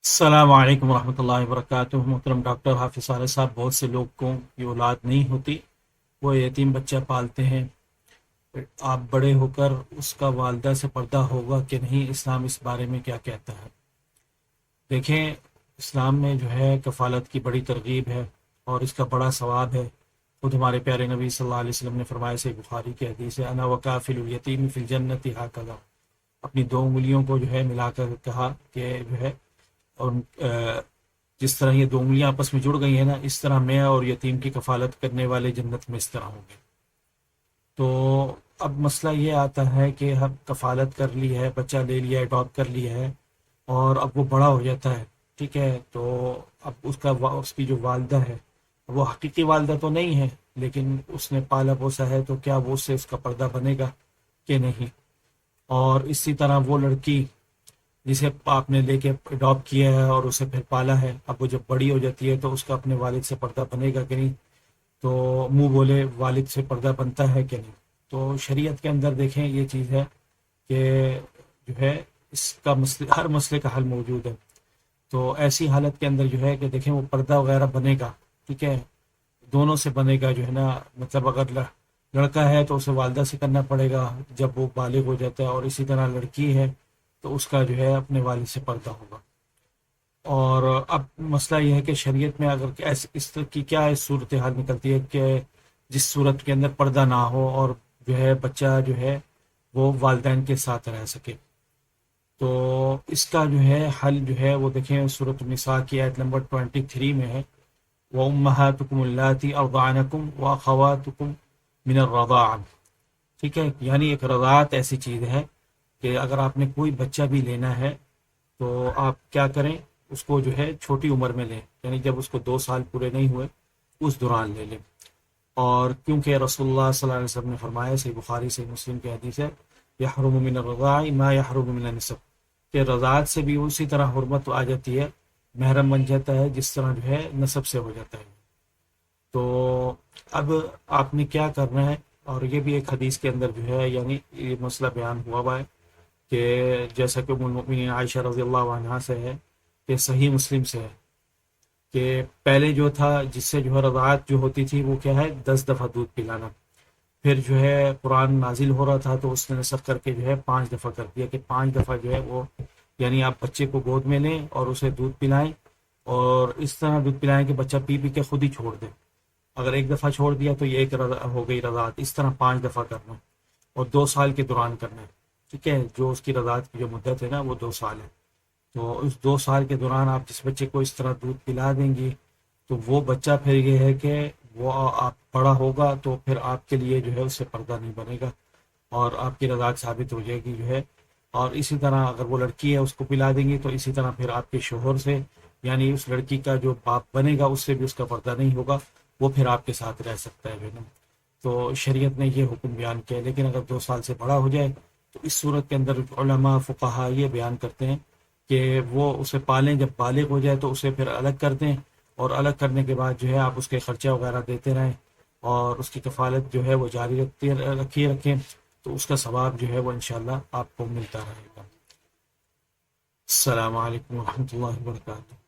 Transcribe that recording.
السلام علیکم ورحمۃ اللہ وبرکاتہ۔ محترم ڈاکٹر حافظ صالح صاحب، بہت سے لوگوں کی اولاد نہیں ہوتی، وہ یتیم بچہ پالتے ہیں۔ آپ بڑے ہو کر اس کا والدہ سے پردہ ہوگا کہ نہیں، اسلام اس بارے میں کیا کہتا ہے؟ دیکھیں، اسلام میں جو ہے کفالت کی بڑی ترغیب ہے اور اس کا بڑا ثواب ہے۔ خود ہمارے پیارے نبی صلی اللہ علیہ وسلم نے فرمایا، صحیح بخاری کی حدیث ہے، انا وکافل الیتیم فی الجنت ھکذا۔ اپنی دو انگلیوں کو جو ہے ملا کر کہا کہ جو ہے، اور جس طرح یہ دو انگلیاں آپس میں جڑ گئی ہیں نا، اس طرح میں اور یتیم کی کفالت کرنے والے جنت میں اس طرح ہوں گے۔ تو اب مسئلہ یہ آتا ہے کہ ہم کفالت کر لی ہے، بچہ لے لیا ہے، اڈاپٹ کر لیا ہے، اور اب وہ بڑا ہو جاتا ہے، ٹھیک ہے، تو اب اس کی جو والدہ ہے، وہ حقیقی والدہ تو نہیں ہے، لیکن اس نے پالا پوسا ہے، تو کیا وہ اس سے اس کا پردہ بنے گا کہ نہیں؟ اور اسی طرح وہ لڑکی جسے آپ نے لے کے اڈاپٹ کیا ہے اور اسے پھر پالا ہے، اب وہ جب بڑی ہو جاتی ہے تو اس کا اپنے والد سے پردہ بنے گا کہ نہیں؟ تو منہ بولے والد سے پردہ بنتا ہے کہ نہیں؟ تو شریعت کے اندر دیکھیں یہ چیز ہے کہ جو ہے اس کا ہر مسئلے کا حل موجود ہے۔ تو ایسی حالت کے اندر جو ہے کہ دیکھیں وہ پردہ وغیرہ بنے گا، ٹھیک ہے، دونوں سے بنے گا جو ہے نا، مطلب اگر لڑکا ہے تو اسے والدہ سے کرنا پڑے گا جب وہ بالغ ہو جاتا ہے، اور اسی طرح لڑکی ہے تو اس کا جو ہے اپنے والد سے پردہ ہوگا۔ اور اب مسئلہ یہ ہے کہ شریعت میں اگر اس طرح کی کیا صورتحال نکلتی ہے کہ جس صورت کے اندر پردہ نہ ہو اور جو ہے بچہ جو ہے وہ والدین کے ساتھ رہ سکے، تو اس کا جو ہے حل جو ہے وہ دیکھیں سورۃ النساء کی آیت نمبر 23 میں ہے، وَأُمَّهَاتُكُمُ اللَّاتِي أَرْضَعْنَكُمْ وَأَخَوَاتُكُمْ مِنَ الرَّضَاعَةِ، ٹھیک ہے، یعنی ایک رضاعت ایسی چیز ہے کہ اگر آپ نے کوئی بچہ بھی لینا ہے تو آپ کیا کریں، اس کو جو ہے چھوٹی عمر میں لیں، یعنی جب اس کو 2 سال پورے نہیں ہوئے اس دوران لے لیں۔ اور کیونکہ رسول اللہ صلی اللہ علیہ وسلم نے فرمایا، صحیح بخاری سے مسلم کی حدیث ہے، یحرم من الرضاع ما یحرم من النسب، کہ رضاعت سے بھی اسی طرح حرمت آ جاتی ہے، محرم بن جاتا ہے جس طرح جو ہے نسب سے ہو جاتا ہے۔ تو اب آپ نے کیا کرنا ہے، اور یہ بھی ایک حدیث کے اندر جو ہے یعنی یہ مسئلہ بیان ہوا ہے کہ جیسا کہ ام المؤمنین عائشہ رضی اللہ عنہا سے ہے کہ صحیح مسلم سے ہے کہ پہلے جو تھا جس سے جو ہے رضاعت جو ہوتی تھی وہ کیا ہے 10 دفعہ دودھ پلانا، پھر جو ہے قرآن نازل ہو رہا تھا تو اس نے نسخ کر کے جو ہے 5 دفعہ کر دیا کہ 5 دفعہ جو ہے وہ، یعنی آپ بچے کو گود میں لیں اور اسے دودھ پلائیں، اور اس طرح دودھ پلائیں کہ بچہ پی پی کے خود ہی چھوڑ دے۔ اگر ایک دفعہ چھوڑ دیا تو یہ ایک ہو گئی رضاعت، اس طرح 5 دفعہ کرنا، اور 2 سال کے دوران کرنا ہے، ٹھیک ہے، جو اس کی رضاعت کی جو مدت ہے نا وہ 2 سال ہے۔ تو اس 2 سال کے دوران آپ جس بچے کو اس طرح دودھ پلا دیں گی تو وہ بچہ پھر یہ ہے کہ وہ آپ بڑا ہوگا تو پھر آپ کے لیے جو ہے اس سے پردہ نہیں بنے گا اور آپ کی رضاعت ثابت ہو جائے گی جو ہے۔ اور اسی طرح اگر وہ لڑکی ہے اس کو پلا دیں گی تو اسی طرح پھر آپ کے شوہر سے، یعنی اس لڑکی کا جو باپ بنے گا اس سے بھی اس کا پردہ نہیں ہوگا، وہ پھر آپ کے ساتھ رہ سکتا ہے بیگم۔ تو شریعت نے یہ حکم بیان کیا، لیکن اگر 2 سال سے بڑا ہو جائے تو اس صورت کے اندر علماء فقہا یہ بیان کرتے ہیں کہ وہ اسے پالیں، جب بالغ ہو جائے تو اسے پھر الگ کر دیں، اور الگ کرنے کے بعد جو ہے آپ اس کے خرچہ وغیرہ دیتے رہیں اور اس کی کفالت جو ہے وہ جاری رکھیں، تو اس کا ثواب جو ہے وہ انشاءاللہ آپ کو ملتا رہے گا۔ السلام علیکم ورحمۃ اللہ وبرکاتہ۔